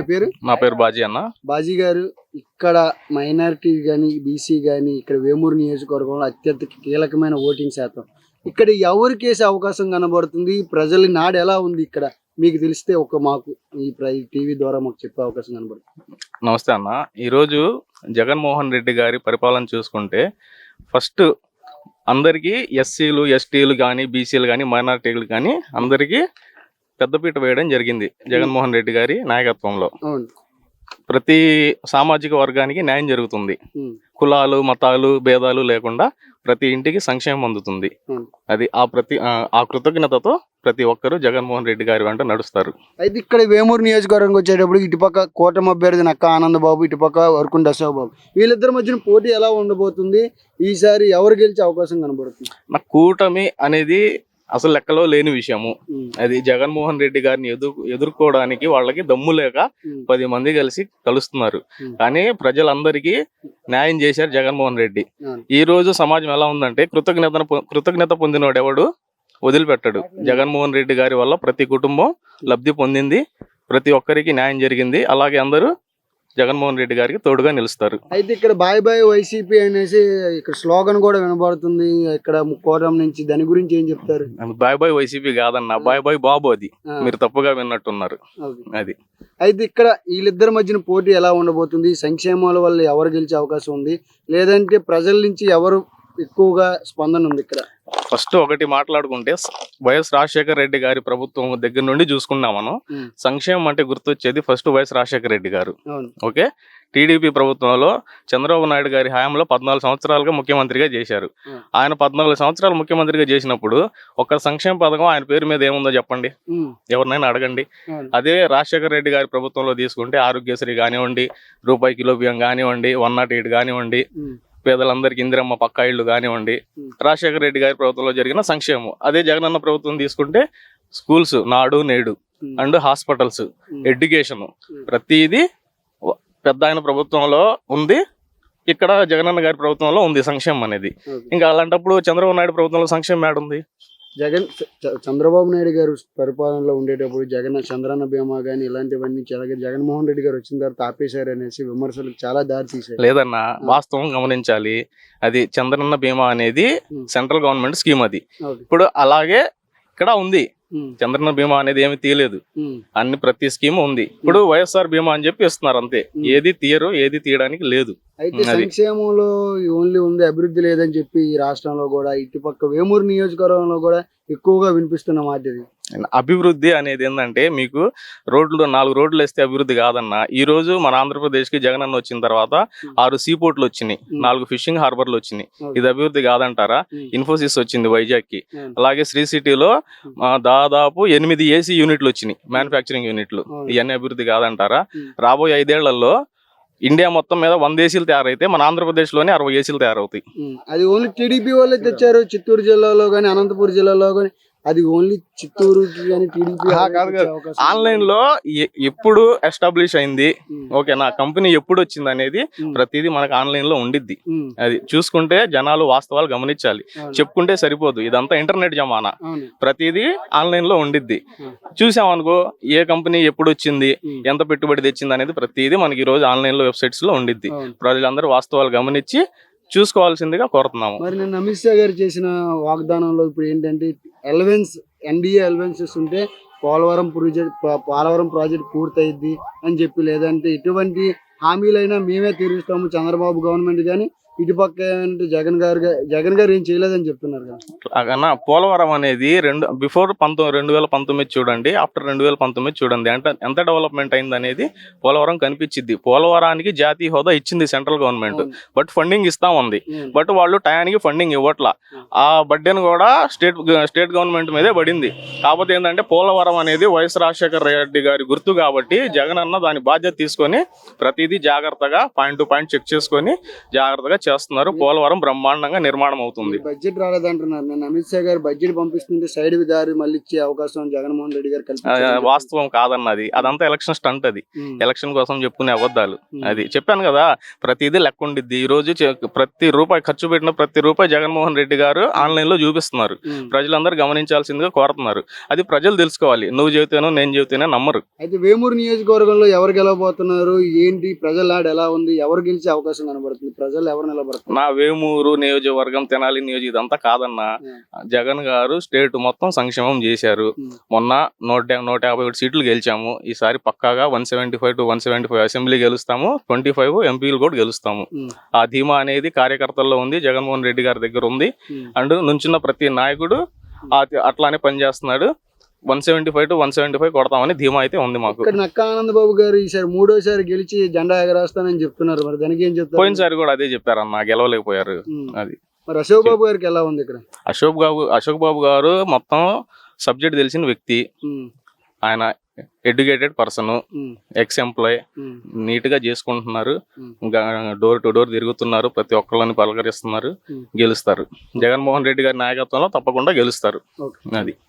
మీ పేరు? నా పేరు బాజీ అన్న. బాజీ గారు, ఇక్కడ మైనారిటీ కానీ బీసీ కానీ ఇక్కడ వేమూరు నియోజకవర్గంలో అత్యంత కీలకమైన ఓటింగ్ శాతం. ఇక్కడ ఎవరికి వేసే అవకాశం కనబడుతుంది? ప్రజల నాడు ఎలా ఉంది ఇక్కడ మీకు తెలిస్తే మాకు ఈ టీవీ ద్వారా మాకు చెప్పే అవకాశం కనబడుతుంది. నమస్తే అన్న. ఈరోజు జగన్మోహన్ రెడ్డి గారి పరిపాలన చూసుకుంటే ఫస్ట్ అందరికీ ఎస్సీలు ఎస్టీలు కానీ బీసీలు కానీ మైనారిటీలు కానీ అందరికీ పెద్దపీట వేయడం జరిగింది జగన్మోహన్ రెడ్డి గారి నాయకత్వంలో. ప్రతి సామాజిక వర్గానికి న్యాయం జరుగుతుంది. కులాలు మతాలు భేదాలు లేకుండా ప్రతి ఇంటికి సంక్షేమం అందుతుంది. అది ఆ కృతజ్ఞతతో ప్రతి ఒక్కరూ జగన్మోహన్ రెడ్డి గారి వెంట నడుస్తారు. అయితే ఇక్కడ వేమూరు నియోజకవర్గం వచ్చేటప్పుడు ఇటుపక్క కూటమి అభ్యర్థి నక్క ఆనందబాబు, ఇటుపక్క వరకుంట అశోక్ బాబు, వీళ్ళిద్దరి మధ్యన పోటీ ఎలా ఉండబోతుంది? ఈసారి ఎవరు గెలిచే అవకాశం కనబడుతుంది? నా కూటమి అనేది అసలు లెక్కలో లేని విషయము. అది జగన్మోహన్ రెడ్డి గారిని ఎదుర్కోవడానికి వాళ్ళకి దమ్ము లేక 10 మంది కలిసి కలుస్తున్నారు. కానీ ప్రజలందరికీ న్యాయం చేశారు జగన్మోహన్ రెడ్డి. ఈ రోజు సమాజం ఎలా ఉందంటే కృతజ్ఞత పొందినోడు ఎవడు వదిలిపెట్టాడు. జగన్మోహన్ రెడ్డి గారి వల్ల ప్రతి కుటుంబం లబ్ధి పొందింది, ప్రతి ఒక్కరికి న్యాయం జరిగింది. అలాగే అందరూ జగన్మోహన్ రెడ్డి గారికి తోడుగా నిలుస్తారు. అయితే ఇక్కడ బాయ్ బాయ్ వైసీపీ అనేసి ఇక్కడ స్లోగన్ కూడా వినబడుతుంది ఇక్కడ కోటం నుంచి. దాని గురించి ఏం చెప్తారు? బాయ్ బాయ్ వైసీపీ కాదన్న, బాయ్ బాయ్ బాబు. అది మీరు తప్పుగా విన్నట్టున్నారు. అది అయితే ఇక్కడ వీళ్ళిద్దరి మధ్యన పోటీ ఎలా ఉండబోతుంది? సంక్షేమాల వల్ల ఎవరు గెలిచే అవకాశం ఉంది, లేదంటే ప్రజల నుంచి ఎవరు ఎక్కువగా స్పందన ఉంది? ఇక్కడ ఫస్ట్ ఒకటి మాట్లాడుకుంటే వైఎస్ రాజశేఖర రెడ్డి గారి ప్రభుత్వం దగ్గర నుండి చూసుకున్నాం మనం. సంక్షేమం అంటే గుర్తొచ్చేది ఫస్ట్ వైఎస్ రాజశేఖర రెడ్డి గారు. ఓకే, టీడీపీ ప్రభుత్వంలో చంద్రబాబు నాయుడు గారి హయాంలో 14 సంవత్సరాలుగా ముఖ్యమంత్రిగా చేశారు. ఆయన 14 సంవత్సరాలు ముఖ్యమంత్రిగా చేసినప్పుడు ఒక సంక్షేమ పథకం ఆయన పేరు మీద ఏముందో చెప్పండి, ఎవరినైనా అడగండి. అదే రాజశేఖర రెడ్డి గారి ప్రభుత్వంలో తీసుకుంటే ఆరోగ్యశ్రీ కానివ్వండి, రూపాయి కిలో బియ్యం కానివ్వండి, 108 కానివ్వండి, పేదలందరికీ ఇందిరమ్మ పక్కా ఇళ్ళు కానివ్వండి, రాజశేఖర రెడ్డి గారి ప్రభుత్వంలో జరిగిన సంక్షేమం. అదే జగనన్న ప్రభుత్వం తీసుకుంటే స్కూల్స్, నాడు నేడు అండ్ హాస్పిటల్స్, ఎడ్యుకేషన్, ప్రతిదీ పెద్ద ఆయన ప్రభుత్వంలో ఉంది. ఇక్కడ జగనన్న గారి ప్రభుత్వంలో ఉంది సంక్షేమం అనేది. ఇంకా అలాంటప్పుడు చంద్రబాబు నాయుడు ప్రభుత్వంలో సంక్షేమం ఏడు ఉంది? చంద్రబాబు నాయుడు గారు పరిపాలనలో ఉండేటప్పుడు చంద్రన్న బీమా కానీ ఇలాంటివన్నీ జగన్మోహన్ రెడ్డి గారు వచ్చిన తర్వాత ఆపేశారు అనేసి విమర్శలకు చాలా దారి తీశారు. లేదన్న, వాస్తవం గమనించాలి. అది చంద్రన్న బీమా అనేది సెంట్రల్ గవర్నమెంట్ స్కీమ్. అది ఇప్పుడు అలాగే ఇక్కడ ఉంది. చంద్రన్న బీమా అనేది ఏమి తీయలేదు, అన్ని ప్రతి స్కీమ్ ఉంది. ఇప్పుడు వైఎస్ఆర్ బీమా అని చెప్పి ఇస్తున్నారు అంతే. ఏది తీయరు, ఏది తీయడానికి లేదు. అయితే సంక్షేమంలో ఓన్లీ ఉంది, అభివృద్ధి లేదని చెప్పి ఈ రాష్ట్రంలో కూడా ఇటుపక్క వేమూరు నియోజకవర్గంలో కూడా ఎక్కువగా వినిపిస్తున్న మాట ఇది. అభివృద్ధి అనేది ఏంటంటే మీకు 4 రోడ్లు వేస్తే అభివృద్ధి కాదన్న. ఈ రోజు మన ఆంధ్రప్రదేశ్ కి జగనన్న వచ్చిన తర్వాత 6 సీ పోర్ట్లు వచ్చినాయి, 4 ఫిషింగ్ హార్బర్లు వచ్చినాయి. ఇది అభివృద్ధి కాదంటారా? ఇన్ఫోసిస్ వచ్చింది వైజాగ్ కి. అలాగే శ్రీ సిటీలో దాదాపు 8 ఏసీ యూనిట్లు వచ్చినాయి, మ్యానుఫ్యాక్చరింగ్ యూనిట్లు. ఇవన్నీ అభివృద్ధి కాదంటారా? రాబోయే 5 ఏళ్లలో ఇండియా మొత్తం మీద 100 ఏసీలు తయారైతే మన ఆంధ్రప్రదేశ్ లోనే 60 ఏసీలు తయారవుతాయి. అది ఓన్లీ టీడీపీ వాళ్ళే తెచ్చారు. చిత్తూరు జిల్లాలో కానీ అనంతపురం జిల్లాలో కానీ అది ఓన్లీ చిత్తూరుకి కానీ టీడీపీ ఆన్లైన్ లో ఎప్పుడు ఎస్టాబ్లిష్ అయింది, ఓకేనా, కంపెనీ ఎప్పుడు వచ్చింది అనేది ప్రతిదీ మనకు ఆన్లైన్ లో ఉండిద్ది. అది చూసుకుంటే జనాలు వాస్తవాలు గమనించాలి, చెప్పుకుంటే సరిపోదు. ఇదంతా ఇంటర్నెట్ జమానా, ప్రతిదీ ఆన్లైన్ లో ఉండిద్ది. చూసామనుకో ఏ కంపెనీ ఎప్పుడు వచ్చింది, ఎంత పెట్టుబడి తెచ్చింది అనేది ప్రతిదీ మనకి ఈ రోజు ఆన్లైన్ లో వెబ్సైట్స్ లో ఉండిద్ది. ప్రజలందరూ వాస్తవాలు గమనించి చూసుకోవాల్సిందిగా కోరుతున్నాము. మరి నేను అమిత్ షా గారు చేసిన వాగ్దానంలో ఇప్పుడు ఏంటంటే ఎన్డీఏ అలవెన్సెస్ ఉంటే పోలవరం ప్రాజెక్ట్ పూర్తయిద్ది అని చెప్పి, లేదంటే ఎటువంటి హామీలైనా మేమే తీరుస్తాము చంద్రబాబు గవర్నమెంట్ కానీ, ఇటుపక్క జగన్ గారు ఏం చేయలేదని చెప్తున్నారు కదా. పోలవరం అనేది బిఫోర్ 2019 చూడండి, ఆఫ్టర్ 2019 చూడండి, ఎంత డెవలప్మెంట్ అయింది అనేది పోలవరం కనిపించింది. పోలవరానికి జాతీయ హోదా ఇచ్చింది సెంట్రల్ గవర్నమెంట్, బట్ ఫండింగ్ ఇస్తా ఉంది. బట్ వాళ్ళు టయానికి ఫండింగ్ ఇవ్వట్లా. ఆ బడ్డెన్ కూడా స్టేట్ గవర్నమెంట్ మీదే పడింది. కాకపోతే ఏంటంటే పోలవరం అనేది వైఎస్ రాజశేఖర రెడ్డి గారి గుర్తు కాబట్టి జగన్ అన్న దాని బాధ్యత తీసుకొని ప్రతిదీ జాగ్రత్తగా పాయింట్ టు పాయింట్ చెక్ చేసుకొని జాగ్రత్తగా చేస్తున్నారు. పోలవరం బ్రహ్మాండంగా నిర్మాణం అవుతుంది. బడ్జెట్ రాలేదంటున్నారు. నేను అమిత్ షా గారు బడ్జెట్ పంపిస్తుంటే సైడ్ దారి మళ్ళీ ఇచ్చే అవకాశం జగన్మోహన్ రెడ్డి గారు కల్పించారు. వాస్తవం కాదన్నది, అదంతా ఎలక్షన్ స్టంట్. అది ఎలక్షన్ కోసం చెప్పుకునే అబద్ధాలు. అది చెప్పాను కదా, ప్రతిదీ లెక్క ఉండిద్ది. ఈ రోజు ప్రతి రూపాయి ఖర్చు పెట్టిన ప్రతి రూపాయి జగన్మోహన్ రెడ్డి గారు ఆన్లైన్ లో చూపిస్తున్నారు. ప్రజలందరూ గమనించాల్సిందిగా కోరుతున్నారు. అది ప్రజలు తెలుసుకోవాలి. నువ్వు చెబితేనో నేను చెబితేనే నమ్మరు. అయితే వేమూరు నియోజకవర్గంలో ఎవరు గెలవబోతున్నారు ఏంటి, ప్రజల నాడు ఎలా ఉంది, ఎవరు గెలిచే అవకాశం కనబడుతుంది, ప్రజలు ఎవరు నిలబడుతున్నారు? నా వేమూరు నియోజకవర్గం, తెనాలి నియోజకవర్గం ఇదంతా కాదన్నా. జగన్ గారు స్టేట్ మొత్తం సంక్షేమం చేశారు. మొన్న 151 సీట్లు గెలిచాము. ఈసారి పక్కాగా 175 to 175 అసెంబ్లీ గెలుస్తాము, 25 ఎంపీలు కూడా గెలుస్తాము. ఆ ధీమా అనేది కార్యకర్తల్లో ఉంది, జగన్మోహన్ రెడ్డి గారి దగ్గర ఉంది. అండ్ నుంచున్న ప్రతి నాయకుడు అట్లానే పనిచేస్తున్నాడు. 175 to 175 కొడతామని ధీమా అయితే ఉంది మాకు. ఇక్కడ నక్కా ఆనందబాబు గారు ఈసారి 3వసారి గెలిచి జెండా ఎగరేస్తానని చెప్తున్నారు. మరి దానికి ఏం చెప్తారు? పోయినసారి కూడా అదే చెప్పారన్న, గెలవలేకపోయారు. అది మరి అశోక్ బాబు గారికి ఎలా ఉంది ఇక్కడ? అశోక్ బాబు గారు మొత్తం సబ్జెక్ట్ తెలిసిన వ్యక్తి. ఆయన educated person, ex employ, neat గా చేసుకుంటున్నారు. డోర్ టు డోర్ తిరుగుతున్నారు, ప్రతి ఒక్కళ్ళని పలకరిస్తున్నారు. గెలుస్తారు. జగన్మోహన్ రెడ్డి గారి నాయకత్వంలో తప్పకుండా గెలుస్తారు. అది.